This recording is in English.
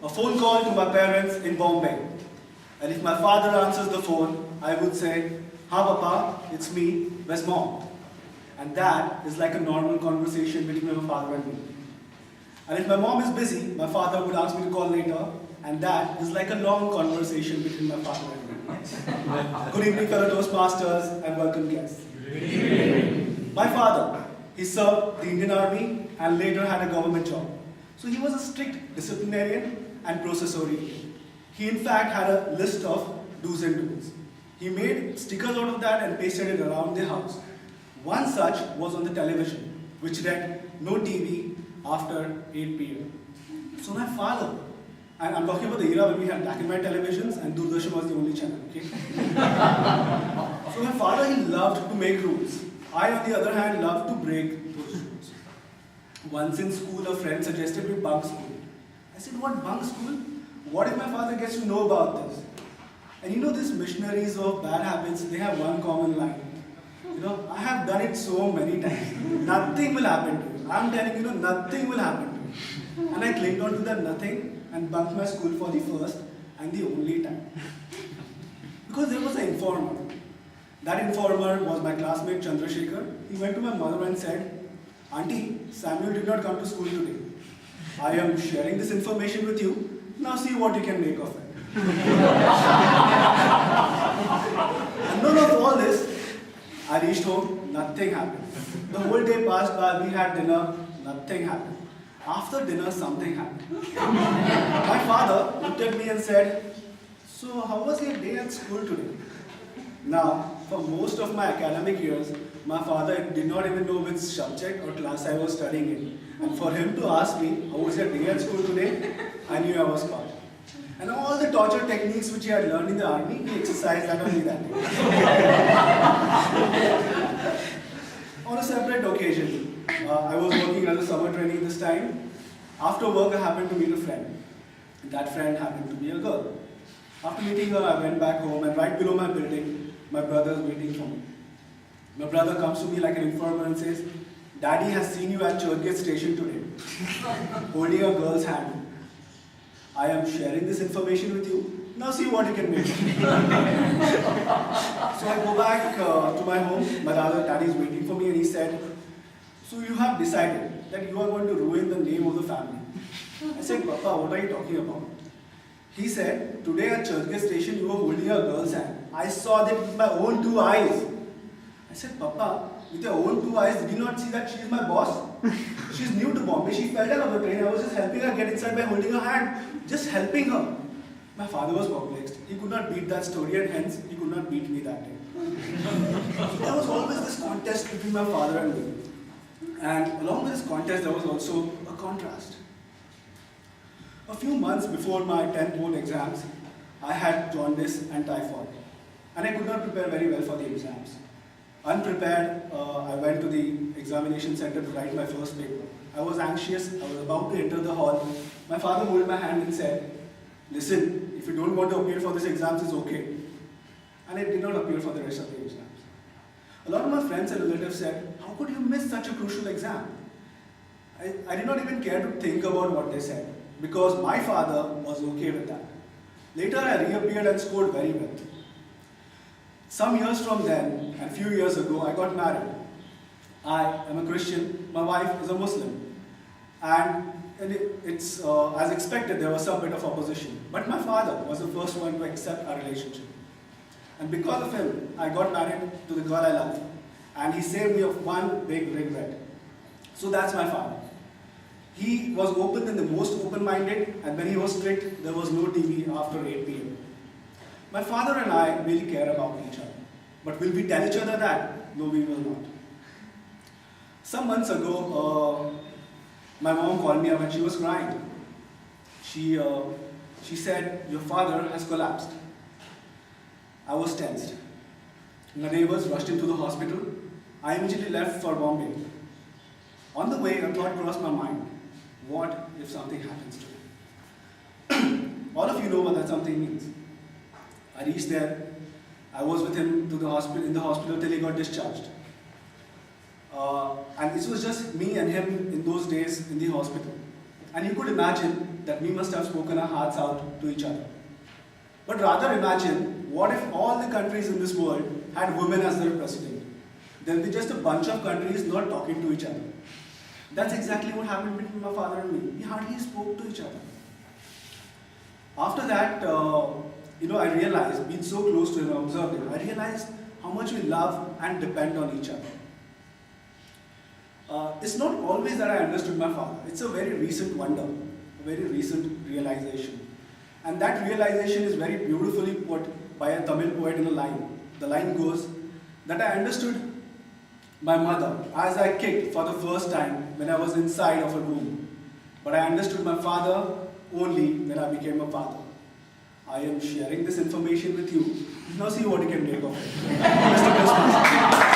a phone call to my parents in Bombay. And if my father answers the phone, I would say, "Ha Papa, it's me, where's mom?" And that is like a normal conversation between my father and me. And if my mom is busy, my father would ask me to call later, and that is like a long conversation between my father and me. Good evening, fellow Toastmasters, and welcome guests. My father, he served the Indian Army and later had a government job. So he was a strict disciplinarian and processorian. He in fact had a list of do's and don'ts. He made stickers out of that and pasted it around the house. One such was on the television, which read, "No TV after 8 p.m. So my father, and I'm talking about the era when we had black and white televisions and Doordarshan was the only channel, okay? So my father, he loved to make rules. I, on the other hand, loved to break those rules. Once in school, a friend suggested we bunk school. I said, "What, bunk school? What if my father gets to know about this?" And you know, these missionaries of bad habits, they have one common line. You know, I have done it so many times. Nothing will happen to you. I'm telling you, nothing will happen to you. And I clinged on to that nothing and bunked my school for the first and the only time. Because there was an informer. That informer was my classmate Chandrasekhar. He went to my mother and said, "Auntie, Samuel did not come to school today. I am sharing this information with you. Now see what you can make of it." And none of all this, I reached home, nothing happened. The whole day passed by, we had dinner, nothing happened. After dinner, something happened. My father looked at me and said, "So how was your day at school today?" Now, for most of my academic years, my father did not even know which subject or class I was studying in. And for him to ask me, "How was your day at school today?" I knew I was caught. And all the torture techniques which he had learned in the army, he exercised that on me that day. On a separate occasion, I was working as a summer training this time. After work, I happened to meet a friend. That friend happened to be a girl. After meeting her, I went back home, and right below my building, my brother is waiting for me. My brother comes to me like an informer and says, "Daddy has seen you at Churchgate station today, holding a girl's hand. I am sharing this information with you. Now see what you can make." So I go back to my home. My daddy is waiting for me, and he said, "So you have decided that you are going to ruin the name of the family." I said, "Papa, what are you talking about?" He said, "Today at Churchgate station, you were holding a girl's hand. I saw that with my own two eyes." I said, "Papa, with your own two eyes, did you not see that she is my boss? She's new to Bombay. She fell down on the train. I was just helping her get inside by holding her hand. Just helping her." My father was perplexed. He could not beat that story, and hence he could not beat me that day. So there was always this contest between my father and me. And along with this contest, there was also a contrast. A few months before my 10th board exams, I had jaundice and typhoid. And I could not prepare very well for the exams. Unprepared, I went to the examination center to write my first paper. I was anxious. I was about to enter the hall. My father held my hand and said, "Listen, if you don't want to appear for this exams, it's okay." And I did not appear for the rest of the exams. A lot of my friends and relatives said, "How could you miss such a crucial exam?" I did not even care to think about what they said, because my father was okay with that. Later, I reappeared and scored very well. Some years from then, and few years ago, I got married. I am a Christian, my wife is a Muslim. And it's as expected, there was some bit of opposition. But my father was the first one to accept our relationship. And because of him, I got married to the girl I love. And he saved me of one big regret. So that's my father. He was open and the most open-minded, and when he was strict, there was no TV after 8 p.m. My father and I really care about each other. But will we tell each other that? No, we will not. Some months ago, my mom called me up and she was crying. She said, "Your father has collapsed." I was tensed. My neighbors rushed him to the hospital. I immediately left for Bombay. On the way, a thought crossed my mind. What if something happens to him? All of you know what that something means. I reached there. I was with him to the hospital, in the hospital till he got discharged. And it was just me and him in those days in the hospital. And you could imagine that we must have spoken our hearts out to each other. But rather imagine, what if all the countries in this world had women as their president? There'll be just a bunch of countries not talking to each other. That's exactly what happened between my father and me. We hardly spoke to each other. After that, I realized, being so close to him, observed him, I realized how much we love and depend on each other. It's not always that I understood my father. It's a very recent wonder, a very recent realization. And that realization is very beautifully put by a Tamil poet in a line. The line goes, that I understood my mother as I kicked for the first time when I was inside of a room. But I understood my father only when I became a father. I am sharing this information with you. Now see what you can make of it. Mr. Christmas.